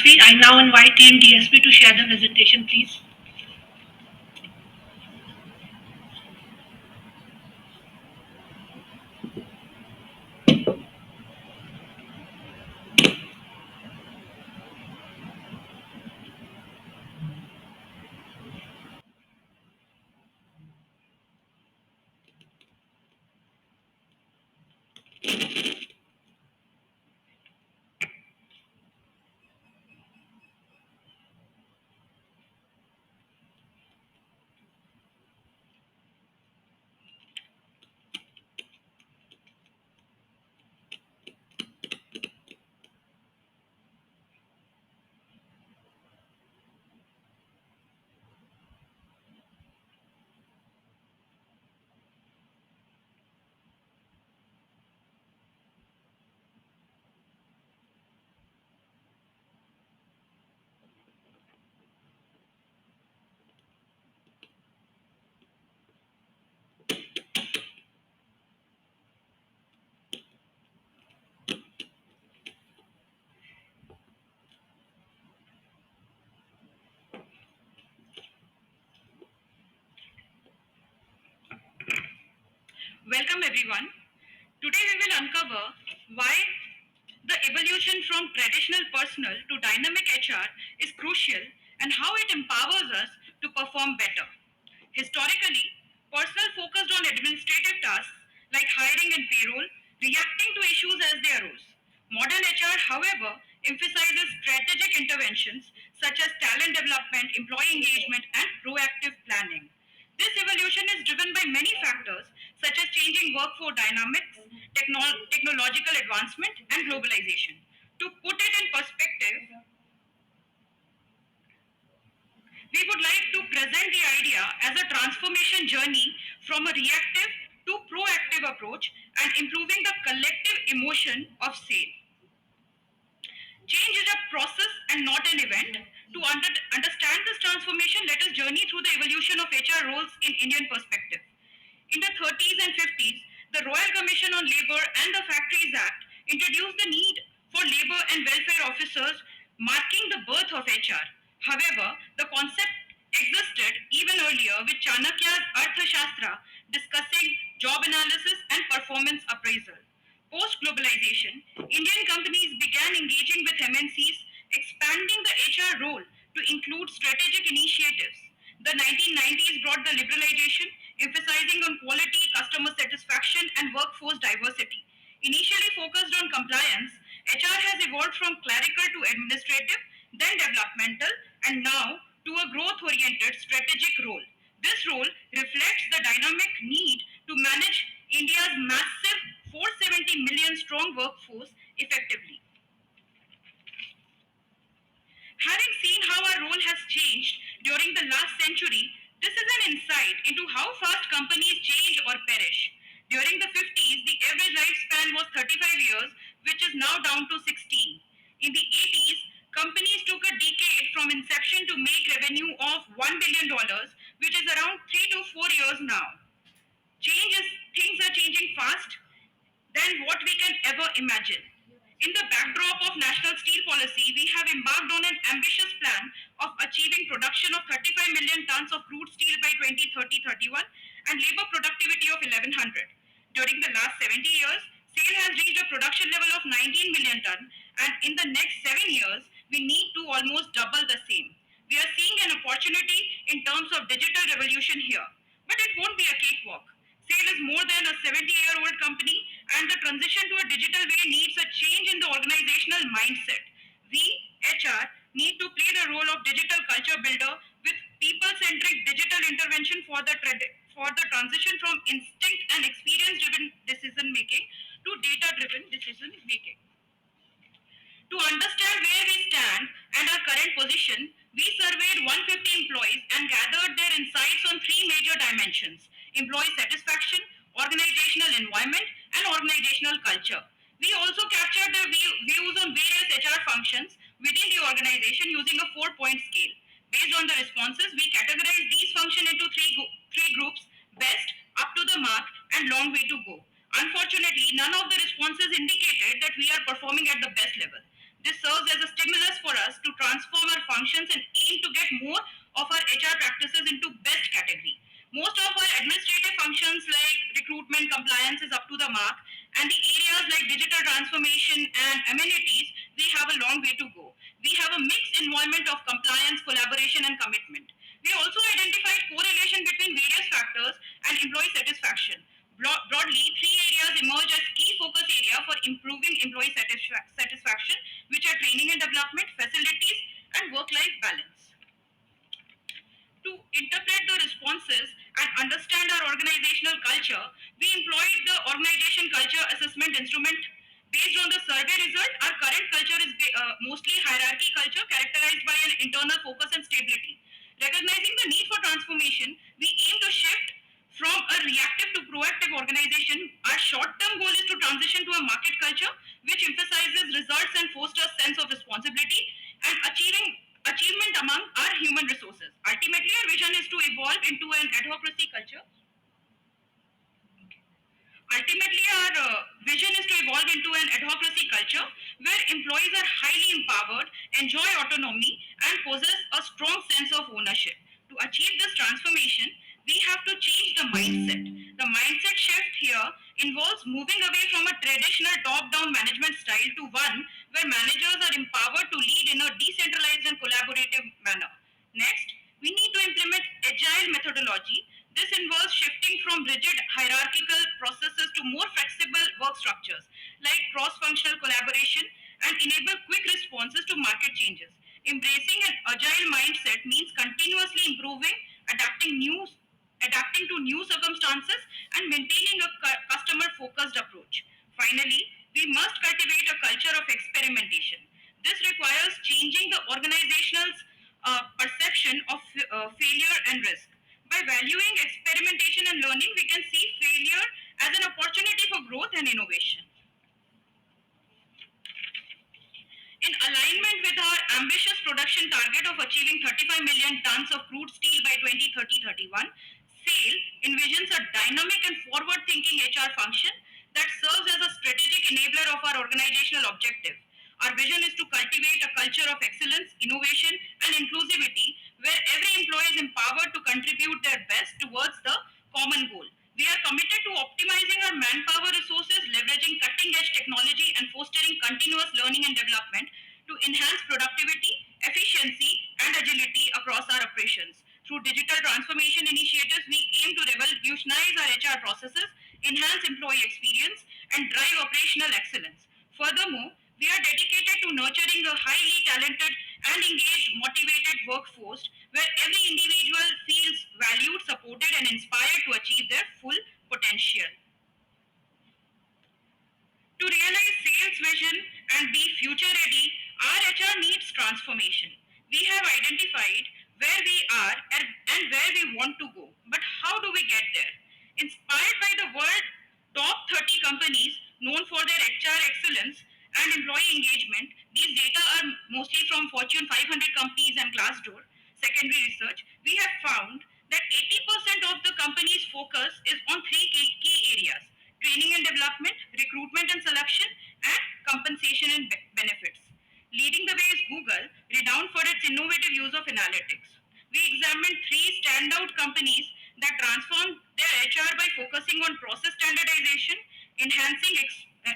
DSP. I now invite Team DSP to share the presentation, please. Welcome everyone. Today we will uncover why the evolution from traditional personal to dynamic HR is crucial and how it empowers us to perform better. Historically, personnel focused on administrative tasks like hiring and payroll, reacting to issues as they arose. Modern HR, however, emphasizes strategic interventions such as talent development, employee engagement, and proactive planning. This evolution is driven by many factors such as changing workforce dynamics, technological advancement, and globalization. To put it in perspective, we would like to present the idea as a transformation journey from a reactive to proactive approach and improving the collective emotion of sale. Change is a process and not an event. To understand this transformation, let us journey through the evolution of HR roles in Indian perspective. In the 30s and 50s, the Royal Commission on Labour and the Factories Act introduced the need for labour and welfare officers, marking the birth of HR. However, the concept existed even earlier with Chanakya's Arthashastra discussing job analysis and performance appraisal. Post globalization, Indian companies began engaging with MNCs, expanding the HR role to include strategic initiatives. The 1990s brought the liberalization, emphasizing on quality, customer satisfaction, and workforce diversity. Initially focused on compliance, HR has evolved from clerical to administrative, then developmental, and now to a growth oriented strategic role. This role reflects the dynamic need to manage India's massive 470 million strong workforce effectively. Having seen how our role has changed during the last century, this is an insight into how fast companies change or perish. During the 50s, the average lifespan was 35 years, which is now down to 16. In the 80s, companies took a decade from inception to make revenue of $1 billion, which is around 3 to 4 years now. Things are changing fast than what we can ever imagine. In the backdrop of national steel policy, we have embarked on an ambitious plan of achieving production of 35 million tons of crude steel by 2030-31 and labor productivity of 1100. During the last 70 years, SAIL has reached a production level of 19 million tons, and in the next 7 years, we need to almost double the same. We are seeing an opportunity in terms of digital revolution here, but it won't be a cakewalk. SAIL is more than a 70-year-old company, and the transition to a digital way needs a change in the organizational mindset. We, HR, need to play the role of digital culture builder with people-centric digital intervention for the transition from instinct and experience-driven decision making to data-driven decision making. To understand where we stand and our current position, we surveyed 150 employees and gathered their insights on three major dimensions: employee satisfaction, organizational environment, and organizational culture. We also captured their views on various HR functions within the organization using a 4 point scale. Based on the responses, we categorized these functions into three groups: best, up to the mark, and long way to go. Unfortunately, none of the responses indicated that we are performing at the best level. This serves as a stimulus for us to transform our functions and aim to get more of our HR practices into best category. Most of our administrative functions like recruitment, compliance is up to the mark, and the areas like digital transformation and amenities, we have a long way to go. We have a mixed involvement of compliance, collaboration, and commitment. We also identified correlation between various factors and employee satisfaction. Broadly, three areas emerge as key focus area for improving employee satisfaction, which are training and development, facilities, and work-life balance. To interpret the responses and understand our organizational culture, we employed the organization culture assessment instrument. Based on the survey result, our current culture is mostly hierarchy culture characterized by an internal focus and stability. Recognizing the need for transformation, we aim to shift from a reactive to proactive organization. Our short-term goal is to transition to a market culture which emphasizes results and fosters sense of responsibility and achievement among our human resources. Ultimately, our vision is to evolve into an adhocracy culture. Ultimately, our vision is to evolve into an adhocracy culture where employees are highly empowered, enjoy autonomy, and possess a strong sense of ownership. To achieve this transformation, we have to change the mindset. The mindset shift here involves moving away from a traditional top down management style to one where managers are empowered to lead in a decentralized and collaborative manner. Next, we need to implement agile methodology. This involves shifting from rigid hierarchical processes to more flexible work structures like cross functional collaboration and enable quick responses to market changes. Embracing an agile mindset means continuously improving, adapting new adapting to new circumstances, and maintaining a customer focused approach. Finally, we must cultivate a culture of experimentation. This requires changing the organizational perception of failure and risk. By valuing experimentation and learning, we can see failure as an opportunity for growth and innovation. In alignment with our ambitious production target of achieving 35 million tons of crude steel by 2030-31, SAIL envisions a dynamic and forward-thinking HR function that serves as a strategic enabler of our organizational objective. Our vision is to cultivate a culture of excellence, innovation, and inclusivity where every employee is empowered to contribute their best towards the common goal. We are committed to optimizing our manpower resources, leveraging cutting edge technology, and fostering continuous learning and development to enhance productivity, efficiency, and agility across our operations. Through digital transformation initiatives, we aim to revolutionize our HR processes, enhance employee experience, and drive operational excellence. Furthermore, we are dedicated to nurturing a highly talented and engaged, motivated workforce where every individual feels valued, supported, and inspired to achieve their full potential. To realize sales vision and be future ready, our HR needs transformation. We have identified where we are and where we want to go. But how do we get there? Inspired by the world top 30 companies known for their HR excellence and employee engagement, these data are mostly from Fortune 500 companies and Glassdoor. Secondary research, we have found that 80% of the company's focus is on three key areas: training and development, recruitment and selection, and compensation and benefits. Leading the way is Google, renowned for its innovative use of analytics. We examined three standout companies that transformed their HR by focusing on process standardization, enhancing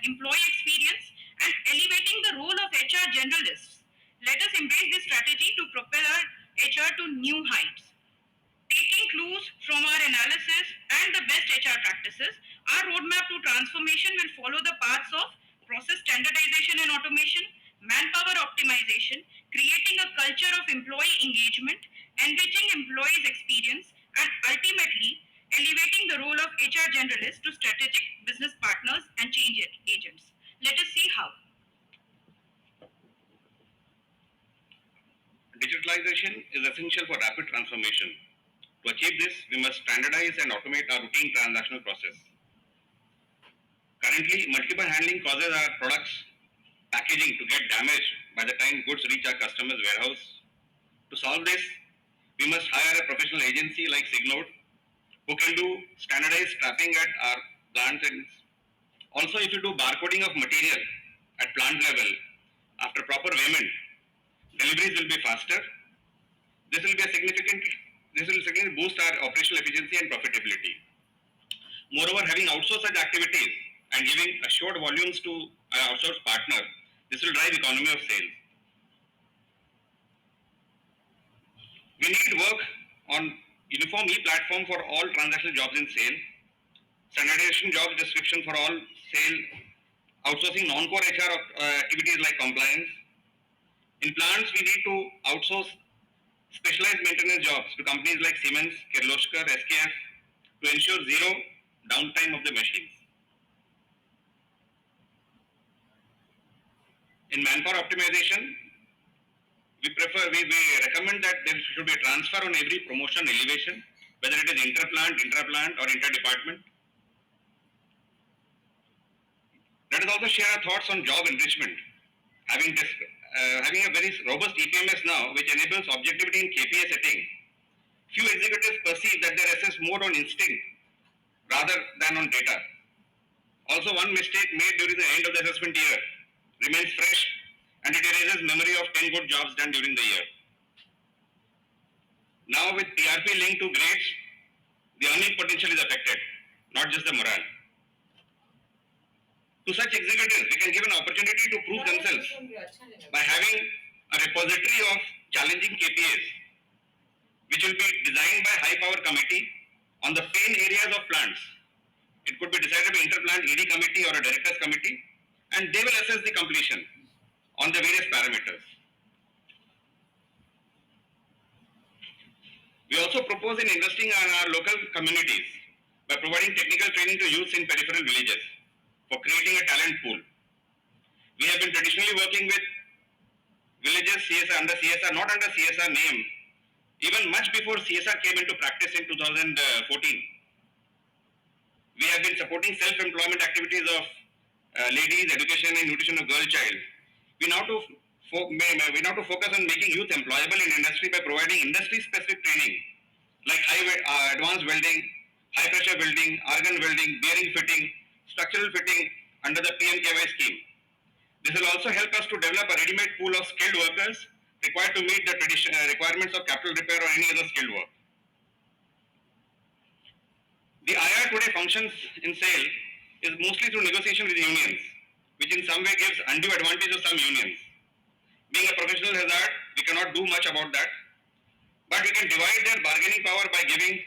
employee experience, and elevating the role of HR generalists. Let us embrace this strategy to propel our HR to new heights. Taking clues from our analysis and the best HR practices, our roadmap to transformation will follow the paths of process standardization and automation, manpower optimization, creating a culture of employee engagement, enriching employees' experience, and ultimately elevating the role of HR generalists to strategic business partners and change agents. Let us see how. Digitalization is essential for rapid transformation. To achieve this, we must standardize and automate our routine transactional process. Currently, multiple handling causes our products packaging to get damaged by the time goods reach our customer's warehouse. To solve this, we must hire a professional agency like Signode who can do standardized trapping at our plant ends. Also, if you do barcoding of material at plant level, after proper payment, deliveries will be faster. This will significantly boost our operational efficiency and profitability. Moreover, having outsourced such activities and giving assured volumes to our outsourced partner, this will drive economy of scale. We need work on uniform e-platform for all transactional jobs in sale, standardization job description for all sale, outsourcing non-core HR activities like compliance. In plants, we need to outsource specialized maintenance jobs to companies like Siemens, Kirloskar, SKF to ensure zero downtime of the machines. In manpower optimization, we recommend that there should be a transfer on every promotion elevation, whether it is intra-plant or inter-department. Let us also share our thoughts on job enrichment. Having a very robust EPMS now, which enables objectivity in KPI setting, few executives perceive that they assess more on instinct rather than on data. Also, one mistake made during the end of the assessment year remains fresh and it erases memory of 10 good jobs done during the year. Now with TRP linked to grades, the earning potential is affected, not just the morale. To such executives, we can give an opportunity to prove themselves by having a repository of challenging KPIs, which will be designed by high power committee on the pain areas of plants. It could be decided by interplant ED committee or a directors committee, and they will assess the completion on the various parameters. We also propose in investing in our local communities by providing technical training to youths in peripheral villages for creating a talent pool. We have been traditionally working with villages not under CSR name, even much before CSR came into practice in 2014. We have been supporting self-employment activities of ladies, education and nutrition of girl child. We now to focus on making youth employable in industry by providing industry-specific training like advanced welding, high-pressure welding, argon welding, bearing fitting, structural fitting under the PMKY scheme. This will also help us to develop a ready-made pool of skilled workers required to meet the requirements of capital repair or any other skilled work. The IR today functions in sale is mostly through negotiation with unions, which in some way gives undue advantage to some unions. Being a professional hazard, we cannot do much about that, but we can divide their bargaining power by creating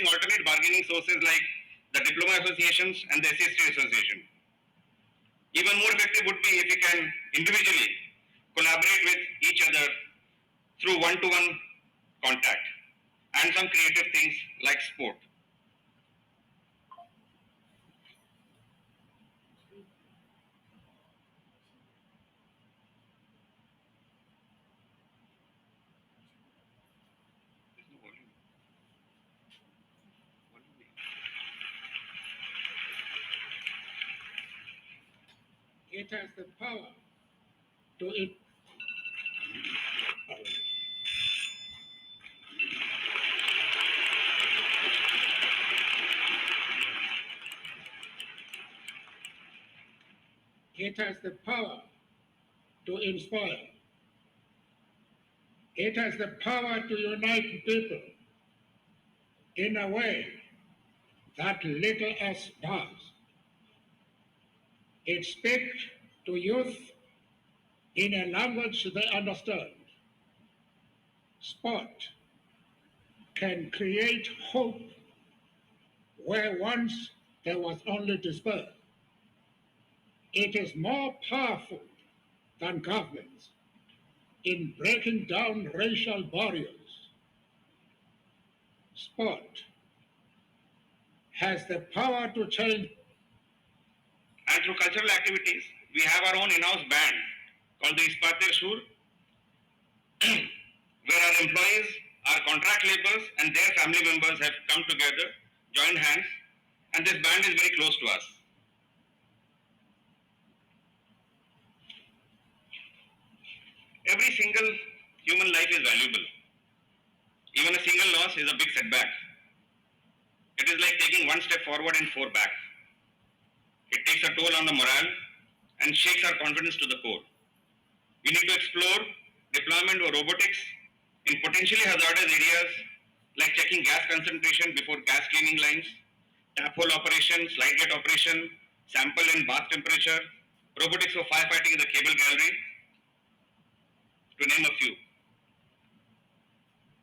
alternate bargaining sources like the diploma associations and the SST association. Even more effective would be if we can individually collaborate with each other through one-to-one contact and some creative things like sport. It has the power to It has the power to inspire. It has the power to unite people in a way that little else does. It speaks to youth in a language they understand. Sport can create hope where once there was only despair. It is more powerful than governments in breaking down racial barriers. Sport has the power to change. And through cultural activities, we have our own in-house band called the Ispate Sur, where our employees, our contract laborers and their family members have come together, joined hands, and this band is very close to us. Every single human life is valuable. Even a single loss is a big setback. It is like taking one step forward and four back. It takes a toll on the morale and shakes our confidence to the core. We need to explore deployment of robotics in potentially hazardous areas like checking gas concentration before gas cleaning lines, tap hole operation, slide gate operation, sample and bath temperature, robotics for firefighting in the cable gallery, to name a few.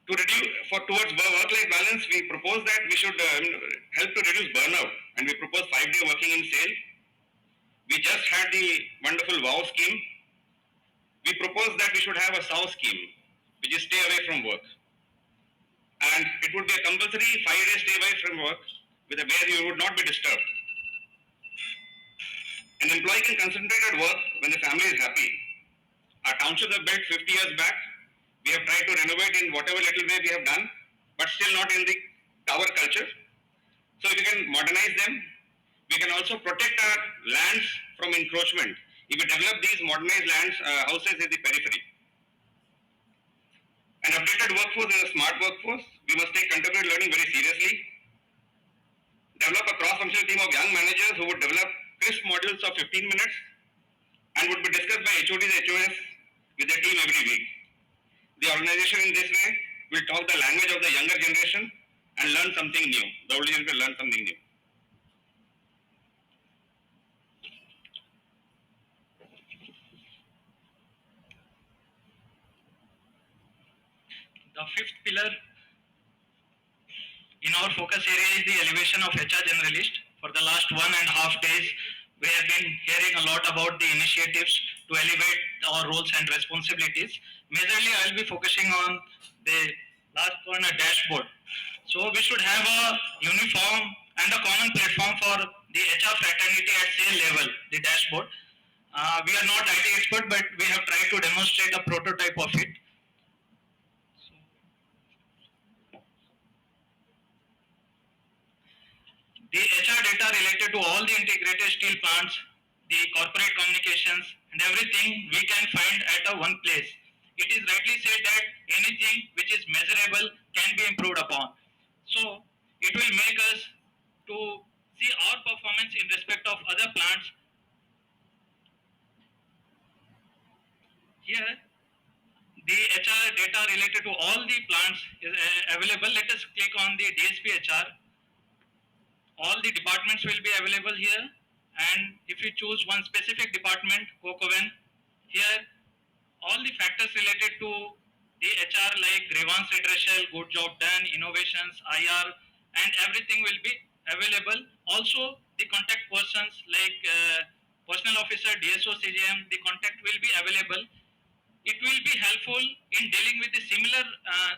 To reduce for towards work-life balance, we propose that we should help to reduce burnout, and we propose 5-day working in SAIL. We just had the wonderful WOW scheme. We propose that we should have a SOW scheme, which is stay away from work, and it would be a compulsory 5-day stay away from work, with a where you would not be disturbed. An employee can concentrate at work when the family is happy. Our townships are built 50 years back. We have tried to renovate in whatever little way we have done, but still not in the tower culture. So if we can modernize them, we can also protect our lands from encroachment. If we develop these modernized lands, houses in the periphery. An updated workforce is a smart workforce. We must take contemporary learning very seriously. Develop a cross-functional team of young managers who would develop crisp modules of 15 minutes and would be discussed by HODs, HOS with their team every week. The organization in this way will talk the language of the younger generation and learn something new. The older generation will learn something new. The fifth pillar in our focus area is the elevation of HR generalist. For the last 1.5 days, we have been hearing a lot about the initiatives to elevate our roles and responsibilities. Majorly, I will be focusing on the last one, a dashboard. So we should have a uniform and a common platform for the HR fraternity at sale level, the dashboard. We are not IT expert, but we have tried to demonstrate a prototype of it. The HR data related to all the integrated steel plants, the corporate communications, and everything we can find at a one place. It is rightly said that anything which is measurable can be improved upon. So it will make us to see our performance in respect of other plants. Here, the HR data related to all the plants is available. Let us click on the DSP HR. All the departments will be available here, and if you choose one specific department, COCOVEN, here all the factors related to the HR like grievance redressal, good job done, innovations, IR, and everything will be available. Also the contact persons like personal officer, DSO, CGM, the contact will be available. It will be helpful in dealing with the similar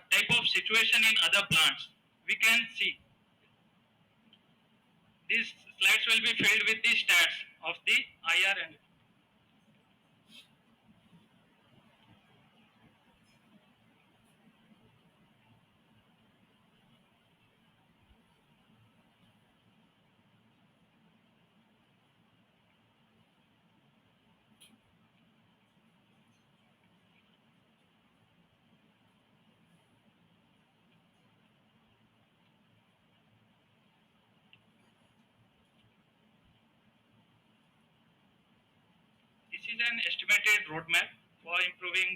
type of situation in other plants. We can see these slides will be filled with the stats of the IR and this is an estimated roadmap for implementing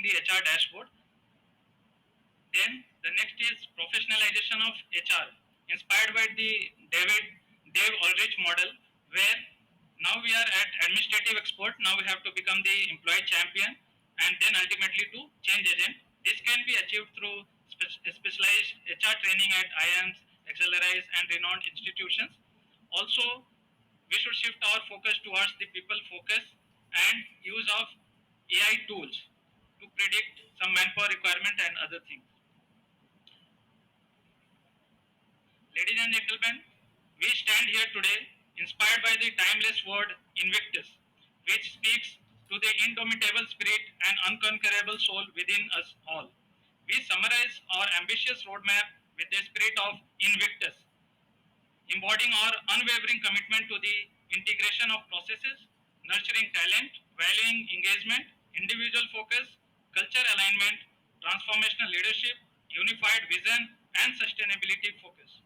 the HR dashboard. Then the next is professionalization of HR, inspired by the Dave Ulrich model, where now we are at administrative expert. Now we have to become the employee champion, and then ultimately to change agent. This can be achieved through specialized HR training at IIMs, accelerise, and renowned institutions. Also, we should shift our focus towards the people focus and use of AI tools to predict some manpower requirement and other things. Ladies and gentlemen, we stand here today inspired by the timeless word Invictus, which speaks to the indomitable spirit and unconquerable soul within us all. We summarize our ambitious roadmap with the spirit of Invictus, embodying our unwavering commitment to the integration of processes, nurturing talent, valuing engagement, individual focus, culture alignment, transformational leadership, unified vision, and sustainability focus.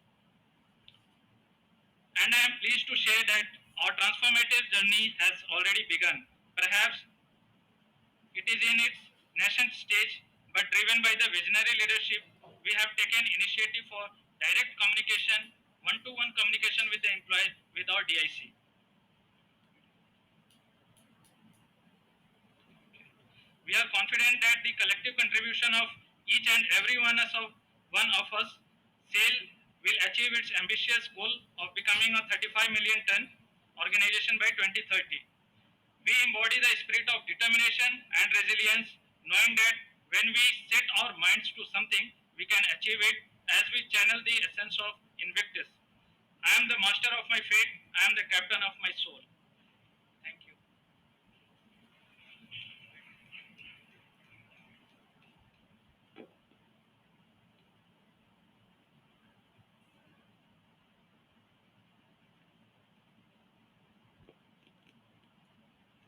And I am pleased to share that our transformative journey has already begun. Perhaps It is in its nascent stage, but driven by the visionary leadership, we have taken initiative for direct communication, one-to-one communication with the employee without DIC. We are confident that the collective contribution of each and every one of us SAIL will achieve its ambitious goal of becoming a 35 million ton organization by 2030. We embody the spirit of determination and resilience, knowing that when we set our minds to something, we can achieve it as we channel the essence of Invictus. I am the master of my fate, I am the captain of my soul. Thank you.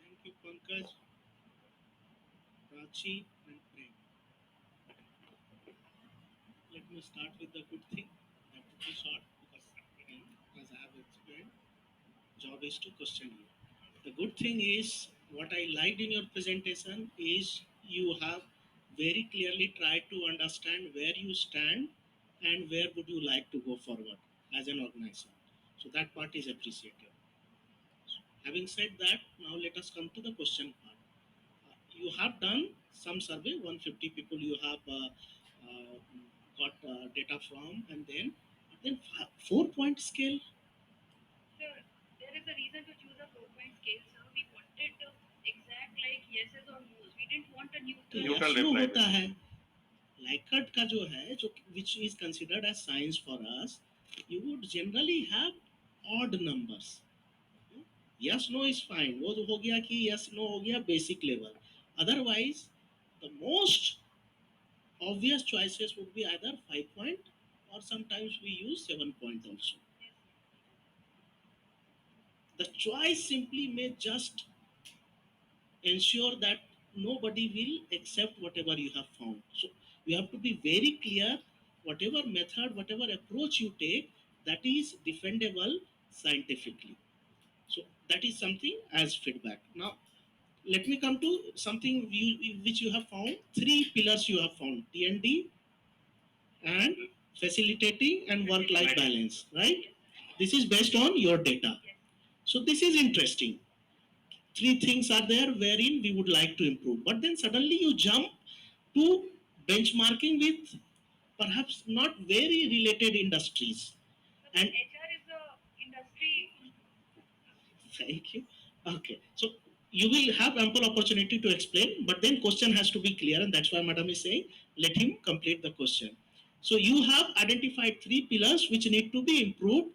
Thank you, Pankaj, Prachi, and Prem. Let me start with the good thing. That will be short because, again, as I have explained, job is to question you. The good thing is what I liked in your presentation is you have very clearly tried to understand where you stand and where would you like to go forward as an organization. So that part is appreciated. Having said that, now let us come to the question part. You have done some survey, 150 people you have uh, got data from, and then 4 point scale. Sir, there is a reason to choose a 4 point scale, sir. We wanted exact like yeses or no's. We didn't want a neutral. Neutral yes no reply. होता है Likert का जो है जो which is considered as science for us, you would generally have odd numbers. Yes no is fine, वो जो हो गया कि yes no हो गया basic level. Otherwise, the most obvious choices would be either 5 point or sometimes we use 7 point also. The choice simply may just ensure that nobody will accept whatever you have found. So you have to be very clear, whatever method, whatever approach you take, that is defendable scientifically. So that is something as feedback. Now let me come to something which you have found. Three pillars you have found: TND and facilitating and work-life balance. Right? This is based on your data. So this is interesting. Three things are there wherein we would like to improve. But then suddenly you jump to benchmarking with perhaps not very related industries. And HR is a industry. thank you. Okay, so you will have ample opportunity to explain, but then question has to be clear, and that's why Madam is saying let him complete the question. So you have identified three pillars which need to be improved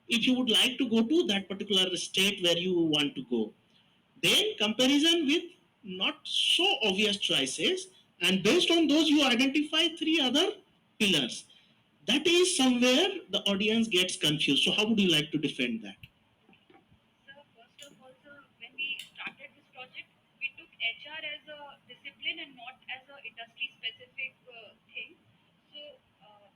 if you would like to go to that particular state where you want to go. Then comparison with not so obvious choices, and based on those you identify three other pillars. That is somewhere the audience gets confused. So how would you like to defend that? Sir, first of all, sir, when we started this project, we took HR as a discipline and not as a industry specific thing. So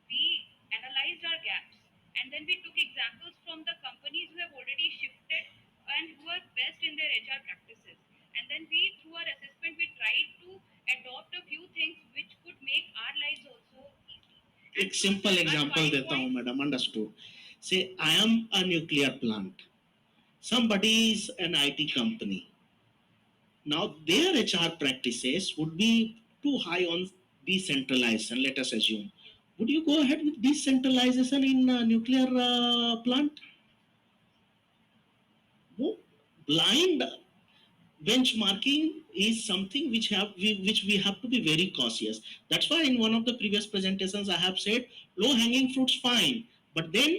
we analyzed our gaps and then we took examples from the companies who have already shifted and who are best in their HR practices. And then we, through our assessment, we tried to adopt a few things which could make our lives also easy. एक simple example देता हूं madam, understood. से I am a nuclear plant, somebody is an IT company. Now their HR practices would be too high on decentralization, let us assume. Would you go ahead with decentralization in a nuclear plant? No. Blind benchmarking is something which we have to be very cautious. That's why in one of the previous presentations I have said low hanging fruits fine, but then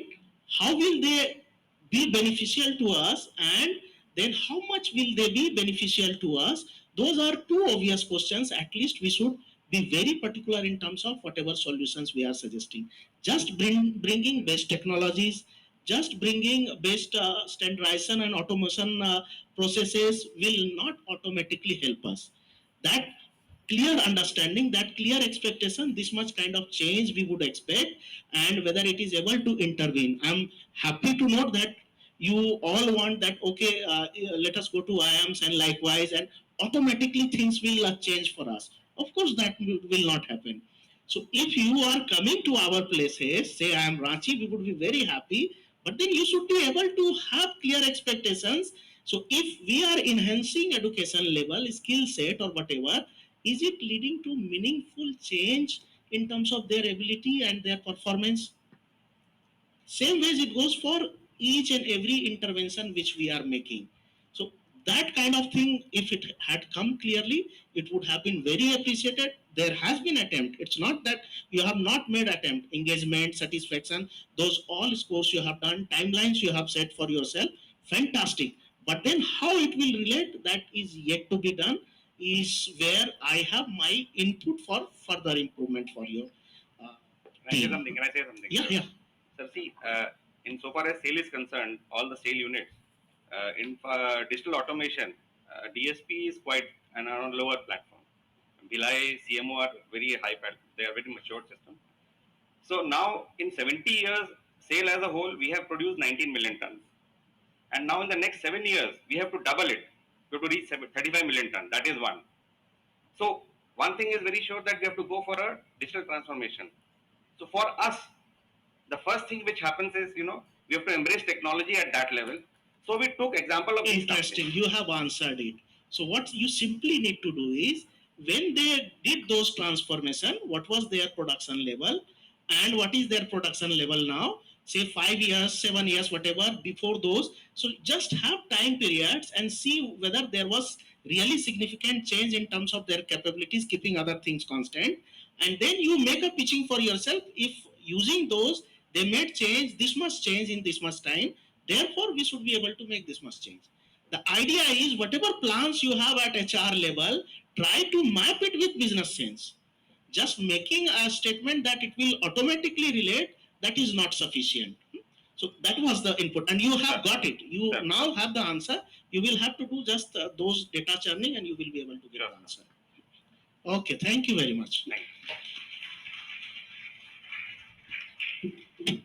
how will they be beneficial to us, and then how much will they be beneficial to us? Those are two obvious questions. At least we should be very particular in terms of whatever solutions we are suggesting. Just bringing best technologies, just bringing best standardization and automation processes will not automatically help us. That clear understanding, that clear expectation, this much kind of change we would expect, and whether it is able to intervene. I'm happy to note that you all want that, okay, let us go to IAMS and likewise, and automatically things will change for us. Of course, that will not happen. So if you are coming to our places, say I am Ranchi, we would be very happy. But then you should be able to have clear expectations. So if we are enhancing education level, skill set or whatever, is it leading to meaningful change in terms of their ability and their performance? Same ways it goes for each and every intervention which we are making. So that kind of thing, if it had come clearly, it would have been very appreciated. There has been attempt. It's not that you have not made attempt. Engagement, satisfaction, those all scores you have done, timelines you have set for yourself, fantastic. But then how it will relate, that is yet to be done, is where I have my input for further improvement for your uh, Can I say team. something? Can I say something? Yeah, yeah. Sir, see, in so far as sale is concerned, all the sale units, in digital automation, DSP is quite an on a lower platform. Bhilai, CMO are very they are very mature system. So now in 70 years, sale as a whole, we have produced 19 million tons. And now in the next 7 years, we have to double it. We have to reach 35 million tons. That is one. So one thing is very sure that we have to go for a digital transformation. So for us, the first thing which happens is, we have to embrace technology at that level. So we took example of these Interesting. companies. You have answered it. So what you simply need to do is, when they did those transformation, what was their production level and what is their production level now? Say 5 years, 7 years, whatever before those. So just have time periods and see whether there was really significant change in terms of their capabilities, keeping other things constant. And then you make a pitching for yourself. If using those, they made change, this much change in this much time, therefore we should be able to make this much change. The idea is, whatever plans you have at HR level, try to map it with business sense. Just making a statement that it will automatically relate, that is not sufficient. So that was the input, and you have got it. You Sure. now have the answer. You will have to do just those data churning, and you will be able to get Sure. the answer. Okay, thank you very much. Thank you.